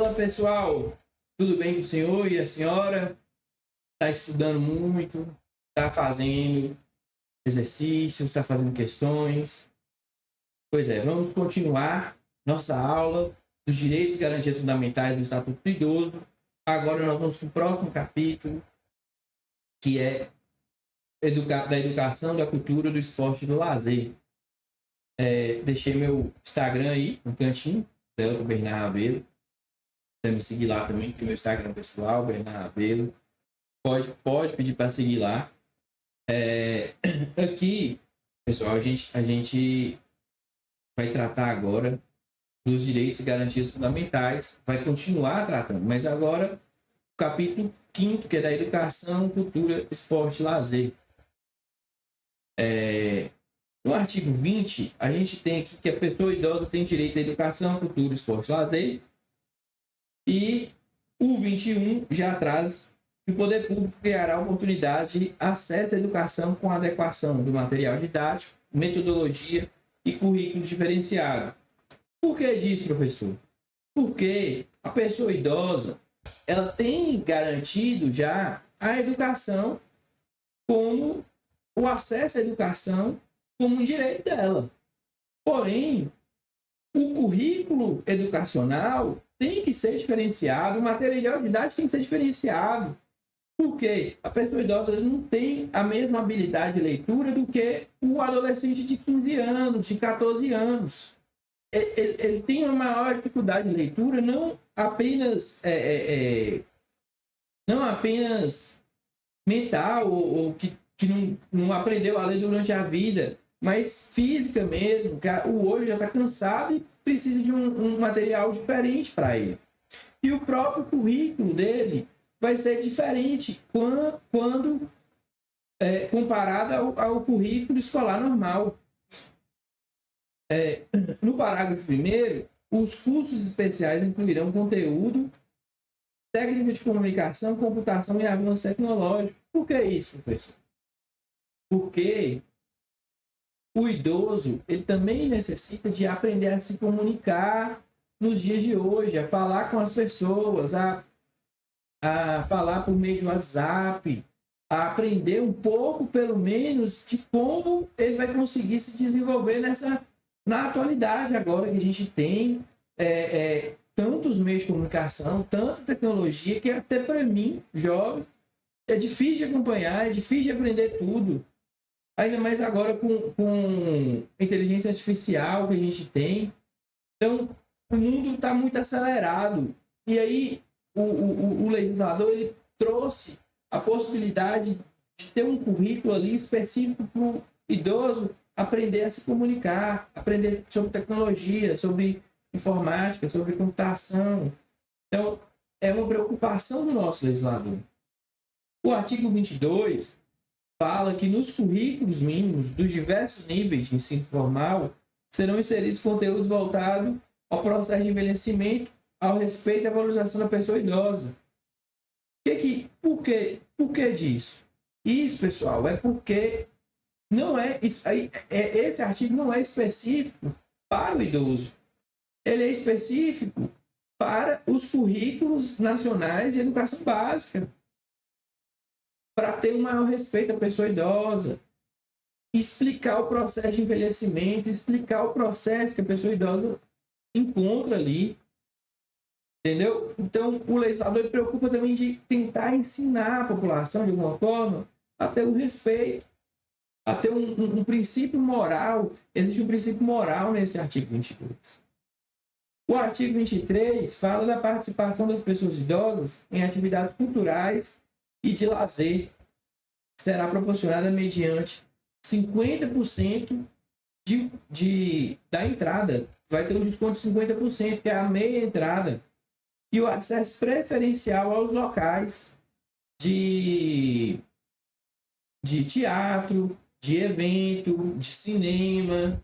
Fala pessoal, tudo bem com o senhor e a senhora? Está estudando muito, está fazendo exercícios, está fazendo questões? Pois é, vamos continuar nossa aula dos direitos e garantias fundamentais do Estatuto do Idoso. Agora nós vamos para o próximo capítulo, que é da educação, da cultura, do esporte e do lazer. Deixei meu Instagram aí, no cantinho, Delta Bernard Rabelo. Você me seguir lá também, tem meu Instagram pessoal, Bernard Rabelo. Pode pedir para seguir lá. Aqui, pessoal, a gente vai tratar agora dos direitos e garantias fundamentais, vai continuar tratando, mas agora o capítulo 5º, que é da educação, cultura, esporte e lazer. No artigo 20, a gente tem aqui que a pessoa idosa tem direito à educação, cultura, esporte e lazer. E o 21 já traz que o poder público criará oportunidades de acesso à educação com adequação do material didático, metodologia e currículo diferenciado. Por que disso, professor? Porque a pessoa idosa ela tem garantido já a educação como o acesso à educação como um direito dela. Porém, o currículo educacional tem que ser diferenciado, o material didático tem que ser diferenciado. Por quê? A pessoa idosa não tem a mesma habilidade de leitura do que o adolescente de 15 anos, de 14 anos. Ele tem uma maior dificuldade de leitura, não apenas mental, ou que não aprendeu a ler durante a vida, mas física mesmo, que o olho já está cansado e precisa de um material diferente para ele. E o próprio currículo dele vai ser diferente quando comparado ao currículo escolar normal. No parágrafo 1º, os cursos especiais incluirão conteúdo, técnica de comunicação, computação e avanço tecnológico. Por que isso, professor? Porque o idoso ele também necessita de aprender a se comunicar nos dias de hoje, a falar com as pessoas, a falar por meio de WhatsApp, a aprender um pouco, pelo menos, de como ele vai conseguir se desenvolver na atualidade agora que a gente tem tantos meios de comunicação, tanta tecnologia, que até para mim, jovem, é difícil de acompanhar, é difícil de aprender tudo. Ainda mais agora com inteligência artificial que a gente tem. Então, o mundo está muito acelerado. E aí, o legislador ele trouxe a possibilidade de ter um currículo ali específico para o idoso aprender a se comunicar, aprender sobre tecnologia, sobre informática, sobre computação. Então, é uma preocupação do nosso legislador. O artigo 22 fala que nos currículos mínimos dos diversos níveis de ensino formal serão inseridos conteúdos voltados ao processo de envelhecimento, ao respeito e à valorização da pessoa idosa. Por que disso? Isso, pessoal, é porque esse artigo não é específico para o idoso. Ele é específico para os currículos nacionais de educação básica, para ter um maior respeito à pessoa idosa, explicar o processo de envelhecimento, explicar o processo que a pessoa idosa encontra ali, entendeu? Então, o legislador se preocupa também de tentar ensinar a população, de alguma forma, a ter um respeito, a ter um princípio moral. Existe um princípio moral nesse artigo 22. O artigo 23 fala da participação das pessoas idosas em atividades culturais e de lazer. Será proporcionada mediante 50% da entrada. Vai ter um desconto de 50%, que é a meia entrada. E o acesso preferencial aos locais de teatro, de evento, de cinema.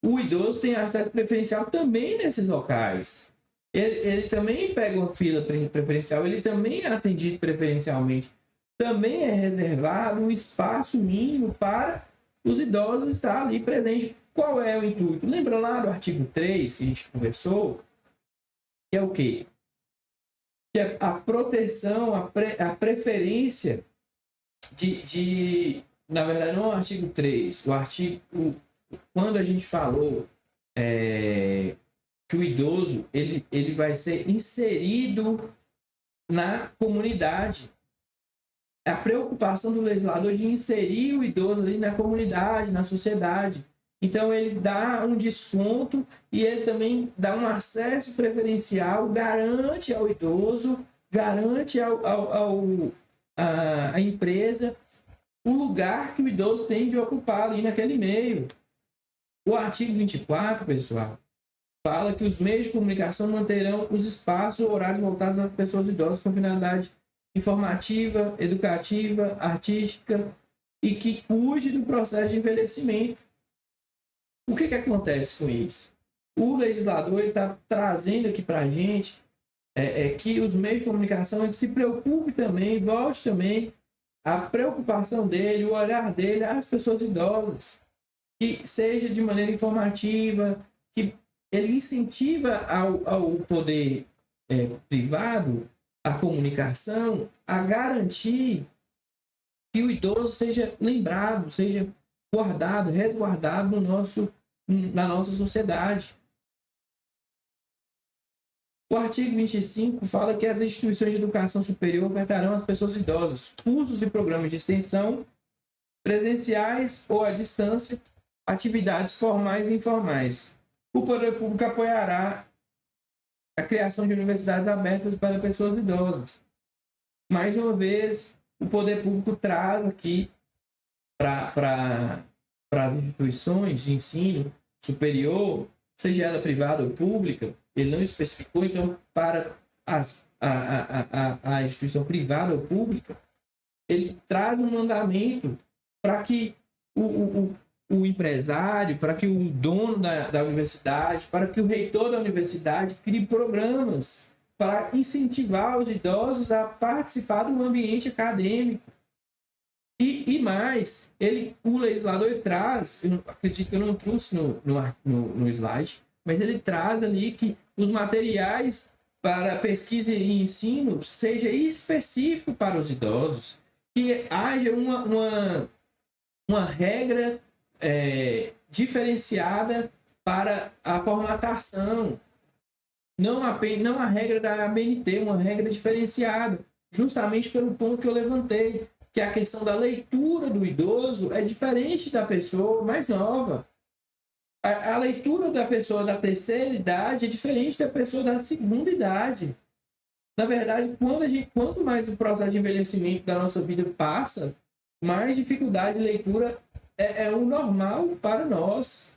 O idoso tem acesso preferencial também nesses locais. Ele também pega uma fila preferencial, ele também é atendido preferencialmente. Também é reservado um espaço mínimo para os idosos estar ali presentes. Qual é o intuito? Lembra lá do artigo 3 que a gente conversou? Que é o quê? que é a proteção, a preferência na verdade, não é o artigo 3, quando a gente falou que o idoso ele vai ser inserido na comunidade, a preocupação do legislador de inserir o idoso ali na comunidade, na sociedade. Então, ele dá um desconto e ele também dá um acesso preferencial, garante ao idoso, garante à empresa o lugar que o idoso tem de ocupar ali naquele meio. O artigo 24, pessoal, fala que os meios de comunicação manterão os espaços ou horários voltados às pessoas idosas com finalidade informativa, educativa, artística e que cuide do processo de envelhecimento. O que acontece com isso? O legislador está trazendo aqui para a gente que os meios de comunicação se preocupem também, volte também a preocupação dele, o olhar dele às pessoas idosas, que seja de maneira informativa, que ele incentiva ao poder privado, a comunicação, a garantir que o idoso seja lembrado, seja guardado, resguardado na nossa sociedade. O artigo 25 fala que as instituições de educação superior ofertarão às pessoas idosas cursos e programas de extensão, presenciais ou à distância, atividades formais e informais. O poder público apoiará a criação de universidades abertas para pessoas idosas. Mais uma vez, o poder público traz aqui para as instituições de ensino superior, seja ela privada ou pública, ele não especificou, então, para a instituição privada ou pública, ele traz um mandamento para que o empresário, para que o dono da universidade, para que o reitor da universidade crie programas para incentivar os idosos a participar do ambiente acadêmico. E mais, o legislador traz, eu acredito que eu não trouxe no slide, mas ele traz ali que os materiais para pesquisa e ensino seja específico para os idosos, que haja uma regra diferenciada para a formatação, não a regra da ABNT, uma regra diferenciada, justamente pelo ponto que eu levantei, que a questão da leitura do idoso é diferente da pessoa mais nova. A leitura da pessoa da terceira idade é diferente da pessoa da segunda idade. Na verdade, quanto mais o processo de envelhecimento da nossa vida passa, mais dificuldade de leitura é o normal para nós.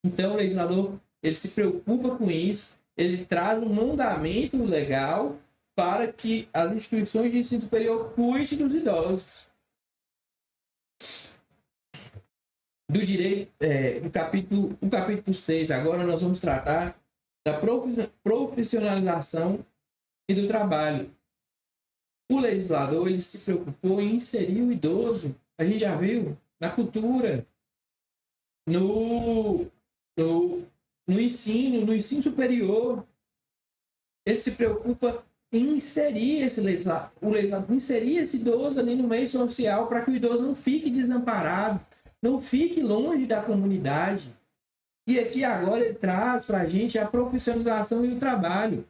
Então, o legislador ele se preocupa com isso, ele traz um mandamento legal para que as instituições de ensino superior cuidem dos idosos. Do direito, o capítulo 6, agora nós vamos tratar da profissionalização e do trabalho. O legislador ele se preocupou em inserir o idoso, a gente já viu, na cultura, no ensino superior. Ele se preocupa em inserir inserir esse idoso ali no meio social para que o idoso não fique desamparado, não fique longe da comunidade. E aqui agora ele traz para a gente a profissionalização e o trabalho.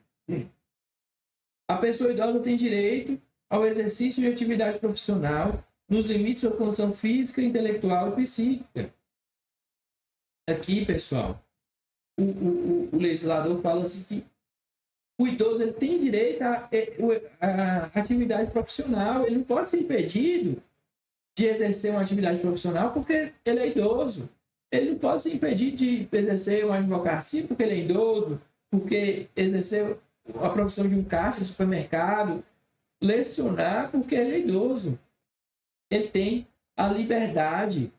A pessoa idosa tem direito ao exercício de atividade profissional nos limites da sua condição física, intelectual e psíquica. Aqui, pessoal, o legislador fala assim que o idoso ele tem direito à atividade profissional, ele não pode ser impedido de exercer uma atividade profissional porque ele é idoso. Ele não pode ser impedido de exercer uma advocacia porque ele é idoso, porque exercer a profissão de um caixa de supermercado, lecionar porque ele é idoso. Ele tem a liberdade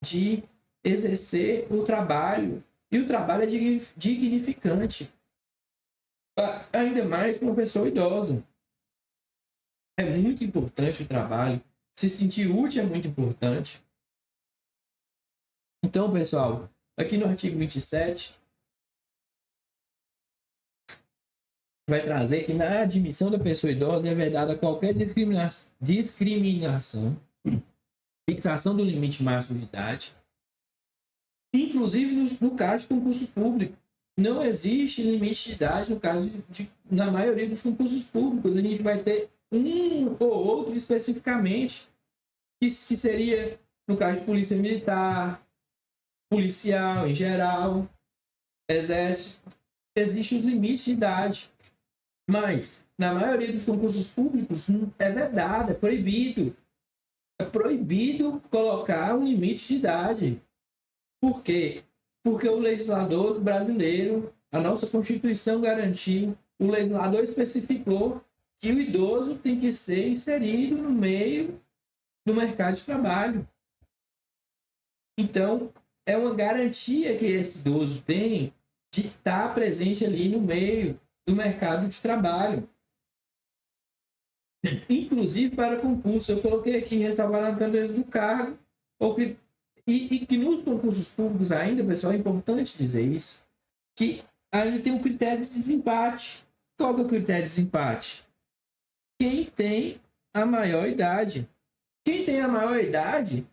de exercer o trabalho, e o trabalho é dignificante. Ainda mais para uma pessoa idosa. É muito importante o trabalho. Se sentir útil é muito importante. Então, pessoal, aqui no artigo 27, vai trazer que na admissão da pessoa idosa é vedada qualquer discriminação, fixação do limite máximo de idade, inclusive no caso de concurso público. Não existe limite de idade na maioria dos concursos públicos. A gente vai ter um ou outro especificamente, que seria no caso de polícia militar, policial em geral, exército. Existem os limites de idade. Mas, na maioria dos concursos públicos, é vedado, é proibido. É proibido colocar um limite de idade. Por quê? Porque o legislador brasileiro, a nossa Constituição garantiu, o legislador especificou que o idoso tem que ser inserido no meio do mercado de trabalho. Então, é uma garantia que esse idoso tem de estar presente ali no meio do mercado de trabalho. Inclusive para concurso. Eu coloquei aqui ressalvar a natureza do cargo, e que nos concursos públicos ainda, pessoal, é importante dizer isso, que ainda tem um critério de desempate. Qual é o critério de desempate? Quem tem a maior idade. Quem tem a maior idade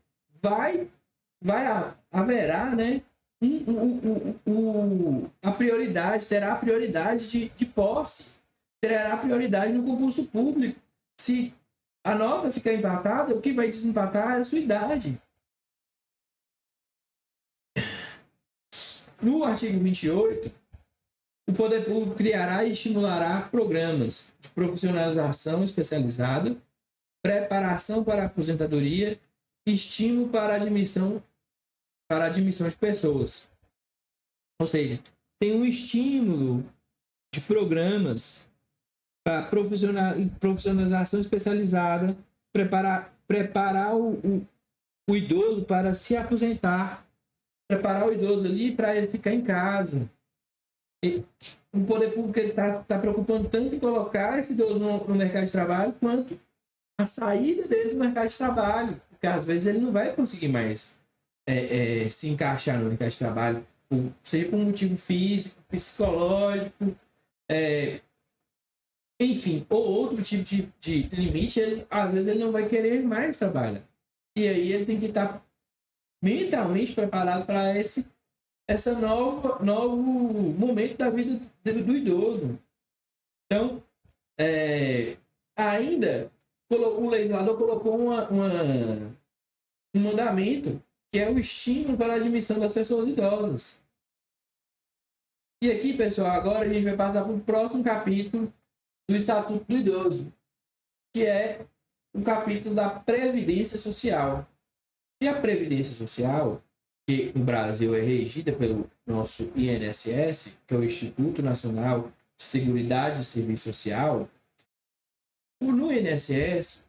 haverá, né, a prioridade, terá a prioridade de posse, terá a prioridade no concurso público. Se a nota ficar empatada, o que vai desempatar é a sua idade. No artigo 28, o poder público criará e estimulará programas de profissionalização especializada, preparação para a aposentadoria, estímulo para a admissão de pessoas. Ou seja, tem um estímulo de programas para profissionalização especializada, preparar o idoso para se aposentar, preparar o idoso ali para ele ficar em casa. E o poder público está preocupando tanto em colocar esse idoso no mercado de trabalho, quanto a saída dele do mercado de trabalho, porque às vezes ele não vai conseguir mais se encaixar no mercado de trabalho, seja por um motivo físico, psicológico, enfim, ou outro tipo de limite. Às vezes ele não vai querer mais trabalhar. E aí ele tem que estar mentalmente preparado para esse novo momento da vida do idoso. Então, ainda o legislador colocou um mandamento, que é o estímulo para a admissão das pessoas idosas. E aqui, pessoal, agora a gente vai passar para o próximo capítulo do Estatuto do Idoso, que é o capítulo da Previdência Social. E a Previdência Social, que no Brasil é regida pelo nosso INSS, que é o Instituto Nacional de Seguridade e Serviço Social, no INSS,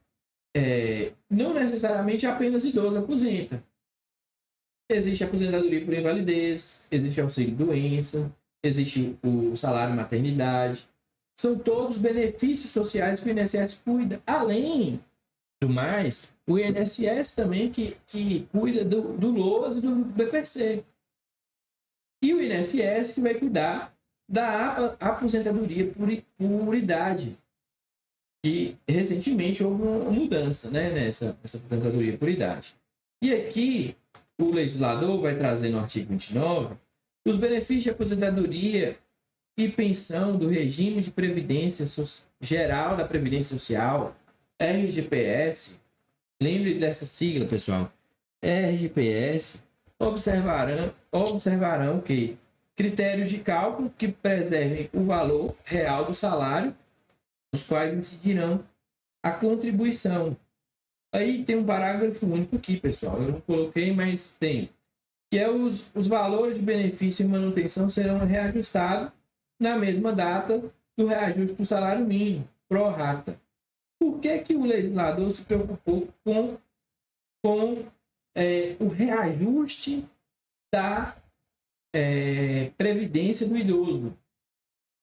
não necessariamente apenas idoso aposenta. Existe aposentadoria por invalidez, existe auxílio-doença, existe o salário maternidade. São todos benefícios sociais que o INSS cuida. Além do mais, o INSS também que cuida do LOAS e do BPC. E o INSS que vai cuidar da aposentadoria por idade. Que recentemente houve uma mudança, né, nessa aposentadoria por idade. E aqui o legislador vai trazer no artigo 29 os benefícios de aposentadoria e pensão do regime de previdência geral da Previdência Social, RGPS. Lembre dessa sigla, pessoal. RGPS observarão que critérios de cálculo que preservem o valor real do salário, os quais incidirão a contribuição. Aí tem um parágrafo único aqui, pessoal. Eu não coloquei, mas tem. Que é os valores de benefício e manutenção serão reajustados na mesma data do reajuste do salário mínimo, pro rata. Por que o legislador se preocupou com o reajuste da previdência do idoso?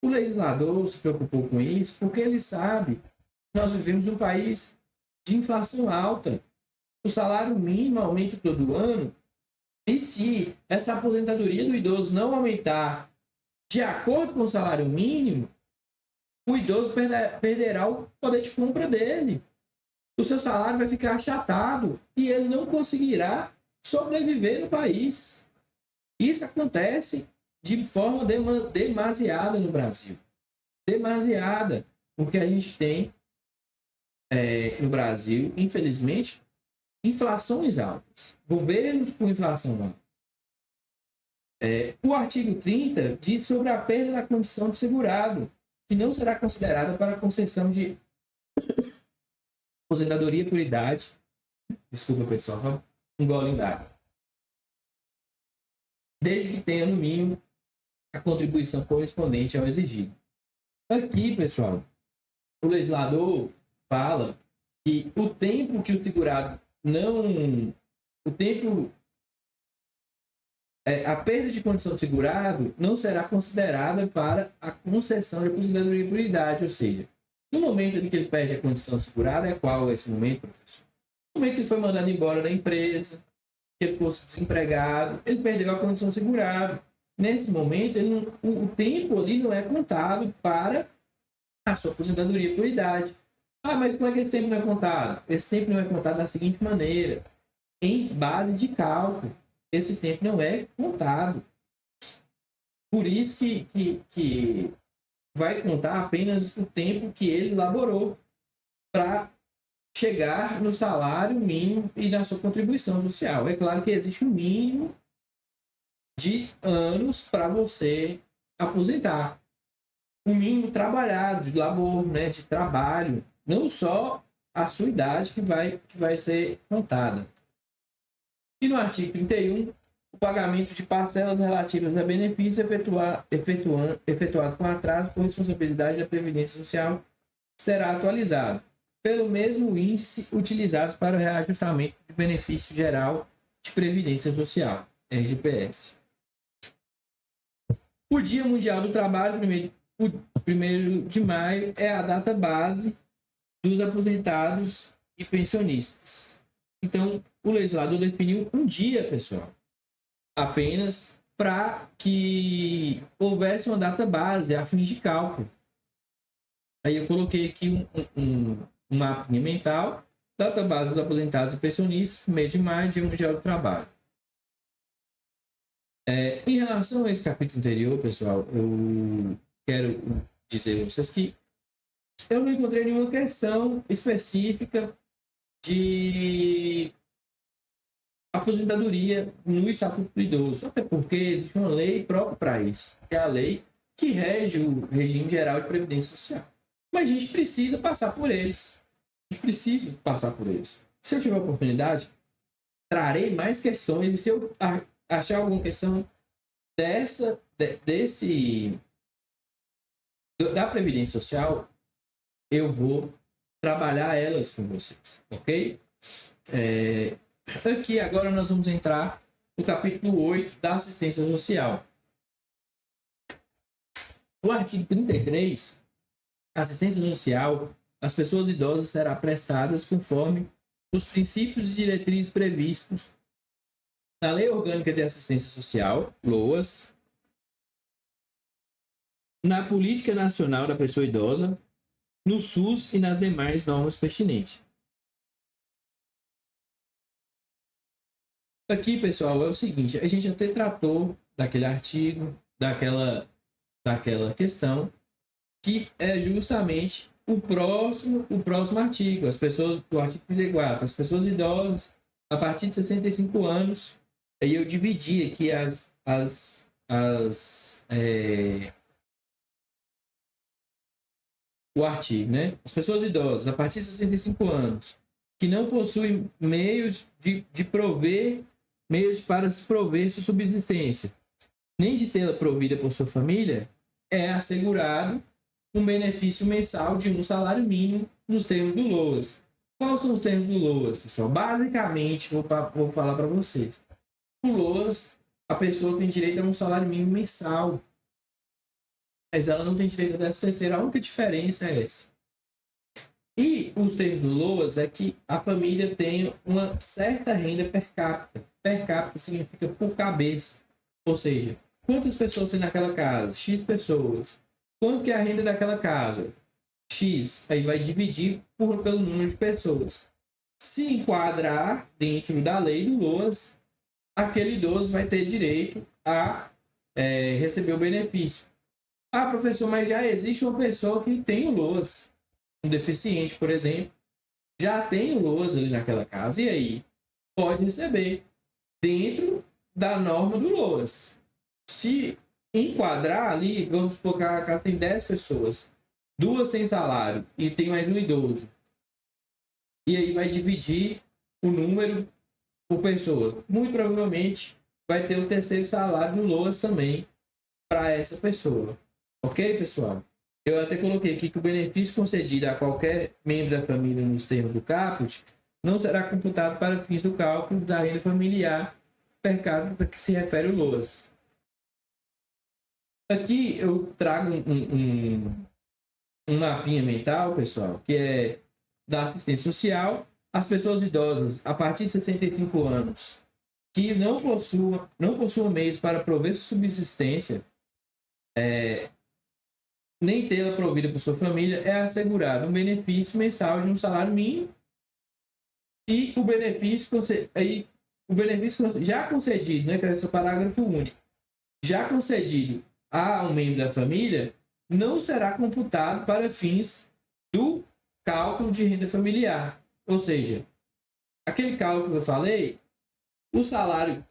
O legislador se preocupou com isso porque ele sabe que nós vivemos um país de inflação alta. O salário mínimo aumenta todo ano, e se essa aposentadoria do idoso não aumentar de acordo com o salário mínimo, o idoso perderá o poder de compra dele. O seu salário vai ficar achatado e ele não conseguirá sobreviver no país. Isso acontece de forma demasiada no Brasil. Demasiada. Porque a gente tem, no Brasil, infelizmente, inflações altas. Governos com inflação alta. O artigo 30 diz sobre a perda da condição de segurado, que não será considerada para a concessão de aposentadoria por idade. Desculpa, pessoal, só um gole d'água. Desde que tenha, no mínimo, a contribuição correspondente ao exigido. Aqui, pessoal, o legislador fala que o tempo que o segurado não... O tempo... a perda de condição de segurado não será considerada para a concessão de aposentadoria por idade, ou seja, no momento em que ele perde a condição de segurado, qual é esse momento, professor? No momento que ele foi mandado embora da empresa, que ele ficou desempregado, ele perdeu a condição de segurado. Nesse momento, o tempo ali não é contado para a sua aposentadoria por idade. Mas como é que esse tempo não é contado? Esse tempo não é contado da seguinte maneira: em base de cálculo. Esse tempo não é contado. Por isso que vai contar apenas o tempo que ele laborou para chegar no salário mínimo e na sua contribuição social. É claro que existe um mínimo de anos para você aposentar. Um mínimo trabalhado, de labor, né, de trabalho. Não só a sua idade que vai ser contada. E no artigo 31, o pagamento de parcelas relativas a benefício efetuado com atraso por responsabilidade da Previdência Social será atualizado pelo mesmo índice utilizado para o reajustamento do benefício geral de Previdência Social, RGPS. O Dia Mundial do Trabalho, 1º de maio, é a data base dos aposentados e pensionistas. Então, o legislador definiu um dia, pessoal, apenas para que houvesse uma data base a fim de cálculo. Aí eu coloquei aqui um mapinha mental, data base dos aposentados e pensionistas, mês de maio, Dia Mundial do Trabalho. Em relação a esse capítulo anterior, pessoal, eu quero dizer a vocês que eu não encontrei nenhuma questão específica de aposentadoria no Estatuto do Idoso, até porque existe uma lei própria para isso, que é a lei que rege o regime geral de previdência social. Mas a gente precisa passar por eles. Se eu tiver oportunidade, trarei mais questões, e se eu achar alguma questão da Previdência Social, eu vou trabalhar elas com vocês, ok? Aqui agora nós vamos entrar no capítulo 8 da assistência social. O artigo 33, assistência social às pessoas idosas será prestadas conforme os princípios e diretrizes previstos na Lei Orgânica de Assistência Social, LOAS, na Política Nacional da Pessoa Idosa, no SUS e nas demais normas pertinentes. Aqui, pessoal, é o seguinte, a gente até tratou daquele artigo, daquela questão, que é justamente o próximo artigo, o artigo 34, as pessoas idosas a partir de 65 anos, aí eu dividi aqui o artigo, né? As pessoas idosas a partir de 65 anos que não possuem meios para se prover sua subsistência, nem de tê-la provida por sua família, é assegurado um benefício mensal de um salário mínimo nos termos do LOAS. Quais são os termos do LOAS, pessoal? Basicamente, vou falar para vocês. O LOAS, a pessoa tem direito a um salário mínimo mensal, mas ela não tem direito a 13º. A única diferença é essa. E os termos do LOAS é que a família tem uma certa renda per capita. Per capita significa por cabeça. Ou seja, quantas pessoas tem naquela casa? X pessoas. Quanto que é a renda daquela casa? X, aí vai dividir pelo número de pessoas. Se enquadrar dentro da lei do LOAS, aquele idoso vai ter direito a receber o benefício. Ah, professor, mas já existe uma pessoa que tem o LOAS, um deficiente, por exemplo, já tem o LOAS ali naquela casa, e aí? Pode receber dentro da norma do LOAS. Se enquadrar ali, vamos supor que a casa tem 10 pessoas, 2 têm salário e tem mais um idoso. E aí vai dividir o número por pessoas. Muito provavelmente vai ter o terceiro salário no LOAS também para essa pessoa. Ok, pessoal? Eu até coloquei aqui que o benefício concedido a qualquer membro da família nos termos do caput não será computado para fins do cálculo da renda familiar per capita que se refere ao LOAS. Aqui eu trago um mapinha mental, pessoal, que é da assistência social. As pessoas idosas a partir de 65 anos que não possuam meios para prover sua subsistência, nem tê-la provida por sua família, é assegurado um benefício mensal de um salário mínimo e o benefício já concedido, né, que é esse parágrafo único, já concedido a um membro da família, não será computado para fins do cálculo de renda familiar. Ou seja, aquele cálculo que eu falei, o salário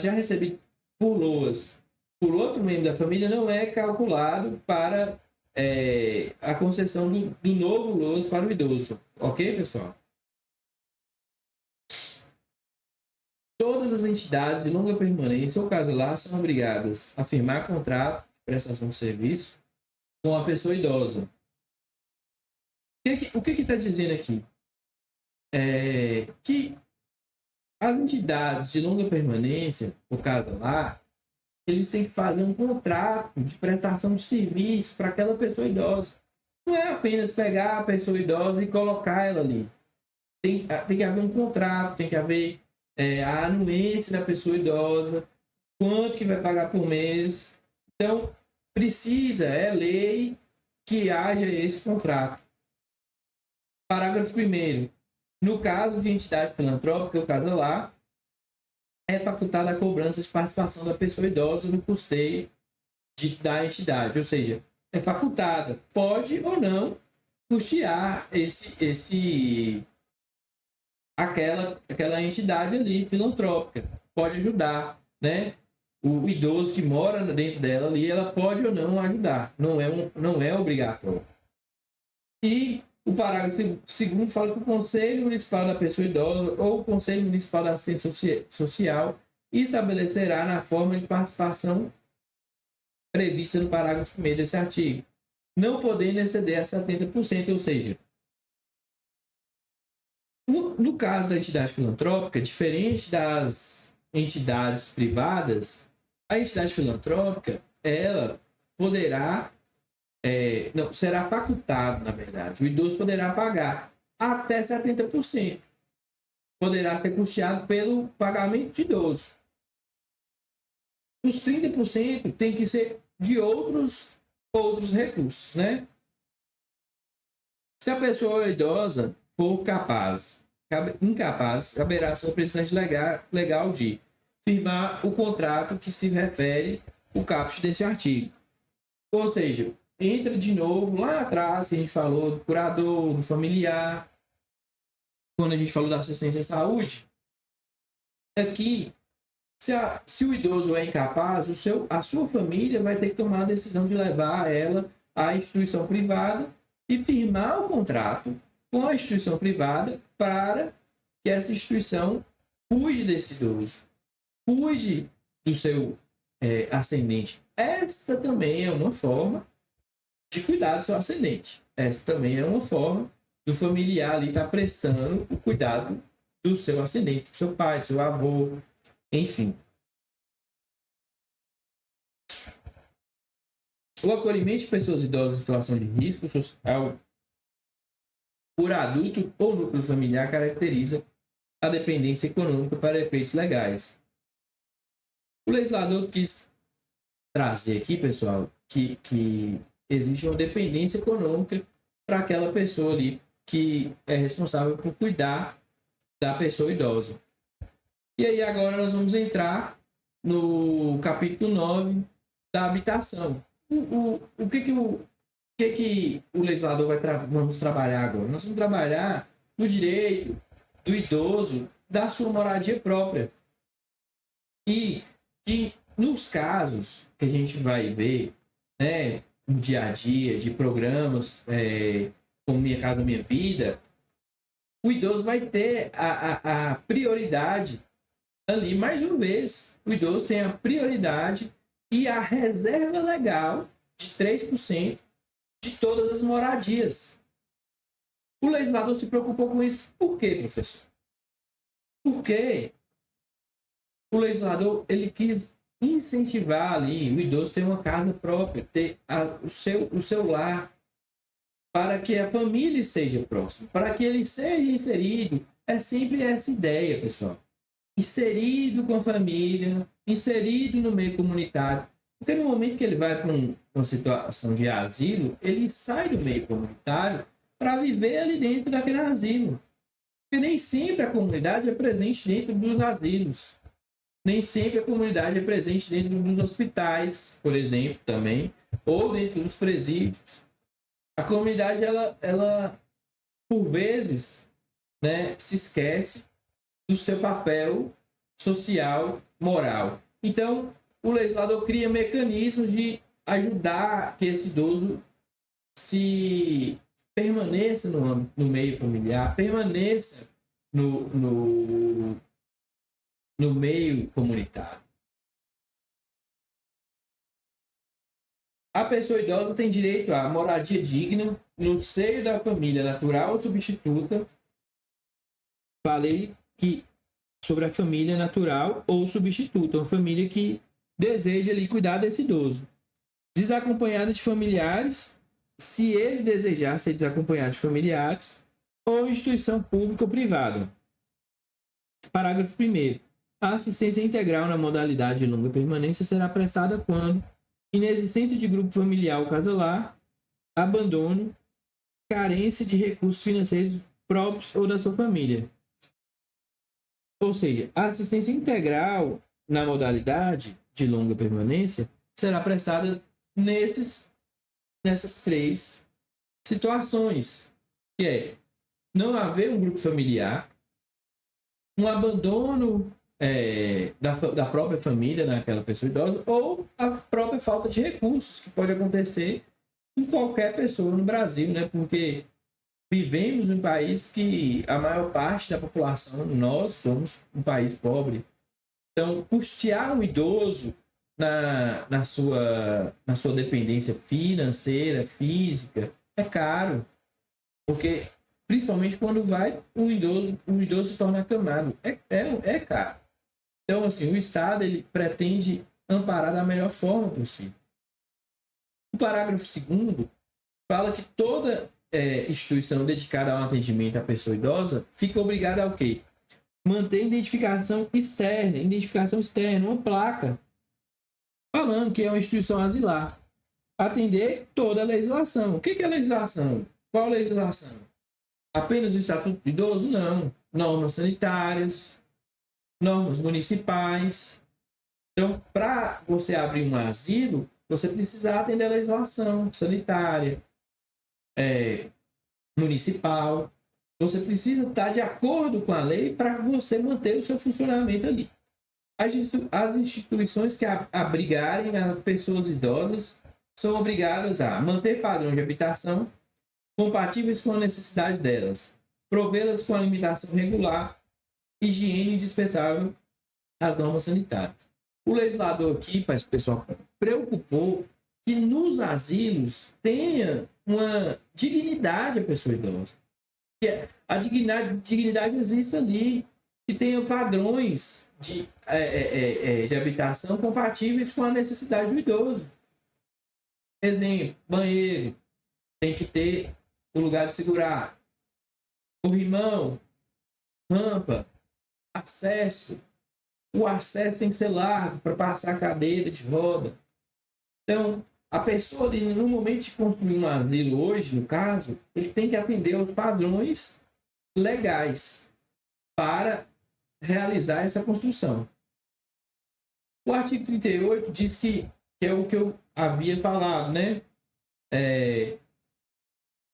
já recebido por LOAS por outro membro da família não é calculado para a concessão do novo LOAS para o idoso. Ok, pessoal? Todas as entidades de longa permanência ou caso lá são obrigadas a firmar contrato de prestação de serviço com a pessoa idosa. O que está dizendo aqui? Que as entidades de longa permanência, ou caso lá, eles têm que fazer um contrato de prestação de serviço para aquela pessoa idosa. Não é apenas pegar a pessoa idosa e colocar ela ali. Tem que haver um contrato, tem que haver a anuência da pessoa idosa, quanto que vai pagar por mês. Então, é lei que haja esse contrato. Parágrafo 1º. No caso de entidade filantrópica, o caso lá, é facultada a cobrança de participação da pessoa idosa no custeio da entidade. Ou seja, é facultada. Pode ou não custear aquela entidade ali filantrópica. Pode ajudar, né? O idoso que mora dentro dela ali, ela pode ou não ajudar. Não é obrigatório. E o parágrafo 2º fala que o Conselho Municipal da Pessoa Idosa ou o Conselho Municipal da Assistência Social estabelecerá na forma de participação prevista no parágrafo 1º desse artigo, não podendo exceder a 70%, ou seja, no caso da entidade filantrópica, diferente das entidades privadas, a entidade filantrópica, ela poderá será facultado, na verdade. O idoso poderá pagar até 70%. Poderá ser custeado pelo pagamento de idoso. Os 30% tem que ser de outros recursos, né? Se a pessoa idosa for incapaz, caberá ao representante legal de firmar o contrato que se refere o caput desse artigo. Ou seja, entra de novo lá atrás que a gente falou do curador, do familiar, quando a gente falou da assistência à saúde. Aqui, se o idoso é incapaz, a sua família vai ter que tomar a decisão de levar ela à instituição privada e firmar o contrato com a instituição privada para que essa instituição cuide desse idoso, cuide do seu ascendente. Essa também é uma forma de cuidar do seu ascendente. Essa também é uma forma do familiar ali estar prestando o cuidado do seu ascendente, do seu pai, do seu avô, enfim. O acolhimento de pessoas idosas em situação de risco social por adulto ou núcleo familiar caracteriza a dependência econômica para efeitos legais. O legislador quis trazer aqui, pessoal, que existe uma dependência econômica para aquela pessoa ali que é responsável por cuidar da pessoa idosa. E aí agora nós vamos entrar no capítulo 9 da habitação. O que o legislador vamos trabalhar agora? Nós vamos trabalhar no direito do idoso da sua moradia própria. E que nos casos que a gente vai ver, né, no dia a dia, de programas como Minha Casa Minha Vida, o idoso vai ter a prioridade ali, mais uma vez, o idoso tem a prioridade e a reserva legal de 3% de todas as moradias. O legislador se preocupou com isso. Por quê, professor? Porque o legislador ele quis incentivar ali o idoso ter uma casa própria, ter o seu lar, para que a família esteja próxima, para que ele seja inserido. É sempre essa ideia, pessoal. Inserido com a família, inserido no meio comunitário. Porque no momento que ele vai para uma situação de asilo, ele sai do meio comunitário para viver ali dentro daquele asilo. Porque nem sempre a comunidade é presente dentro dos asilos. Nem sempre a comunidade é presente dentro dos hospitais, por exemplo, também, ou dentro dos presídios. A comunidade, ela por vezes, né, se esquece do seu papel social, moral. Então, o legislador cria mecanismos de ajudar que esse idoso se permaneça no meio familiar, permaneça no meio comunitário. A pessoa idosa tem direito à moradia digna no seio da família natural ou substituta. Falei que sobre a família natural ou substituta, uma família que deseja ali cuidar desse idoso. Desacompanhada de familiares, se ele desejar ser desacompanhado de familiares, ou instituição pública ou privada. Parágrafo 1º. A assistência integral na modalidade de longa permanência será prestada quando inexistência de grupo familiar ou casalar, abandono, carência de recursos financeiros próprios ou da sua família. Ou seja, a assistência integral na modalidade de longa permanência será prestada nessas 3 situações, que é não haver um grupo familiar, um abandono da própria família naquela pessoa idosa, ou a própria falta de recursos, que pode acontecer em qualquer pessoa no Brasil, né? Porque vivemos em um país que a maior parte da população, nós somos um país pobre. Então, custear um idoso na sua dependência financeira, física, é caro. Porque, principalmente quando o idoso se torna acamado, é caro. Então, assim, o Estado ele pretende amparar da melhor forma possível. O parágrafo 2º fala que toda instituição dedicada ao atendimento à pessoa idosa fica obrigada ao quê? Manter identificação externa, uma placa, falando que é uma instituição asilar. Atender toda a legislação. O que é legislação? Qual legislação? Apenas o Estatuto do Idoso? Não. Normas sanitárias, normas municipais. Então, para você abrir um asilo, você precisa atender a legislação sanitária, municipal. Você precisa estar de acordo com a lei para você manter o seu funcionamento ali. As instituições que abrigarem as pessoas idosas são obrigadas a manter padrões de habitação compatíveis com a necessidade delas, provê-las com alimentação regular, higiene indispensável às normas sanitárias. O legislador aqui, pessoal, preocupou que nos asilos tenha uma dignidade a pessoa idosa. Que a dignidade existe ali, que tenha padrões de habitação compatíveis com a necessidade do idoso. Exemplo, banheiro, tem que ter o lugar de segurar, corrimão, rampa, acesso. O acesso tem que ser largo para passar a cadeira de roda. Então, a pessoa ali, no momento de construir um asilo hoje, no caso, ele tem que atender aos padrões legais para realizar essa construção. O artigo 38 diz que é o que eu havia falado, né?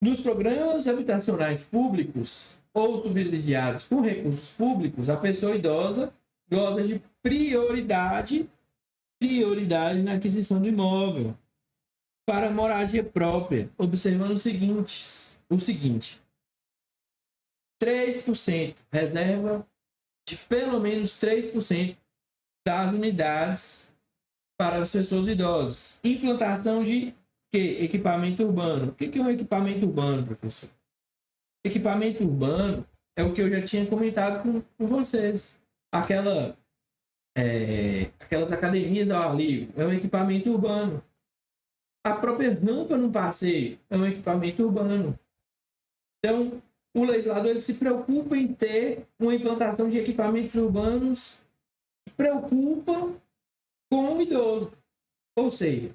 Nos programas habitacionais públicos ou subsidiados com recursos públicos, a pessoa idosa goza de prioridade na aquisição do imóvel para moradia própria, observando o seguinte: 3% reserva de pelo menos 3% das unidades para as pessoas idosas. Implantação de equipamento urbano. O que é um equipamento urbano, professor? Equipamento urbano é o que eu já tinha comentado com vocês. Aquelas academias ao ar livre é um equipamento urbano. A própria rampa no passeio é um equipamento urbano. Então, o legislador ele se preocupa em ter uma implantação de equipamentos urbanos que preocupa com o idoso. Ou seja,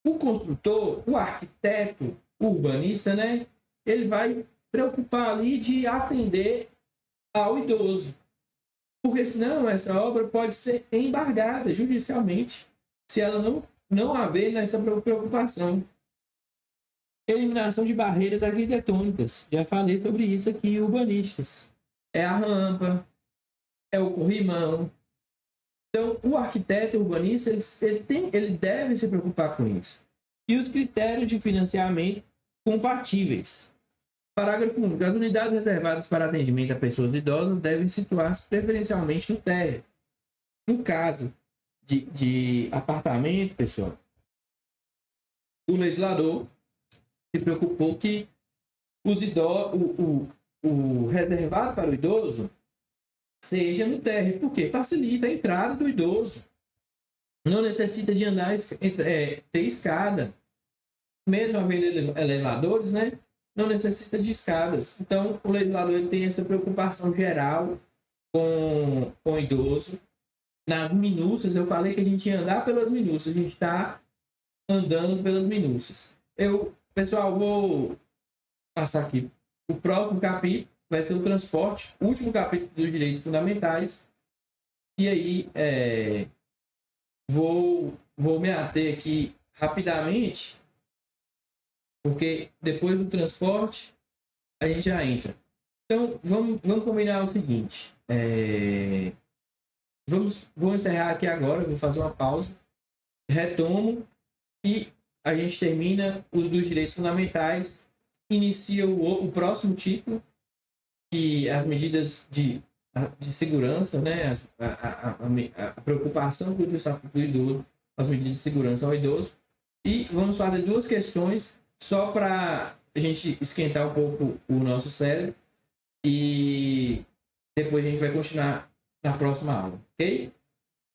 o construtor, o arquiteto, o urbanista, né, ele vai preocupar ali de atender ao idoso. Porque senão essa obra pode ser embargada judicialmente se ela não haver nessa preocupação. Eliminação de barreiras arquitetônicas. Já falei sobre isso aqui, urbanísticas. É a rampa, é o corrimão. Então, o arquiteto urbanista, ele deve se preocupar com isso. E os critérios de financiamento compatíveis. Parágrafo único. As unidades reservadas para atendimento a pessoas idosas devem situar-se preferencialmente no térreo. No caso de apartamento, pessoal, o legislador se preocupou que o reservado para o idoso seja no térreo, porque facilita a entrada do idoso. Não necessita de andar, ter escada. Mesmo havendo elevadores, né? Não necessita de escadas. Então, o legislador ele tem essa preocupação geral com o idoso. Nas minúcias, eu falei que a gente ia andar pelas minúcias. A gente está andando pelas minúcias. Pessoal, vou passar aqui. O próximo capítulo vai ser o transporte, o último capítulo dos direitos fundamentais. E aí, vou me ater aqui rapidamente, porque depois do transporte, a gente já entra. Então, vamos combinar o seguinte. Vou encerrar aqui agora, vou fazer uma pausa, retomo e a gente termina o dos direitos fundamentais, inicia o próximo título, que as medidas de segurança, né? A preocupação com o estatuto do idoso, as medidas de segurança ao idoso. E vamos fazer duas questões só para a gente esquentar um pouco o nosso cérebro e depois a gente vai continuar na próxima aula, ok?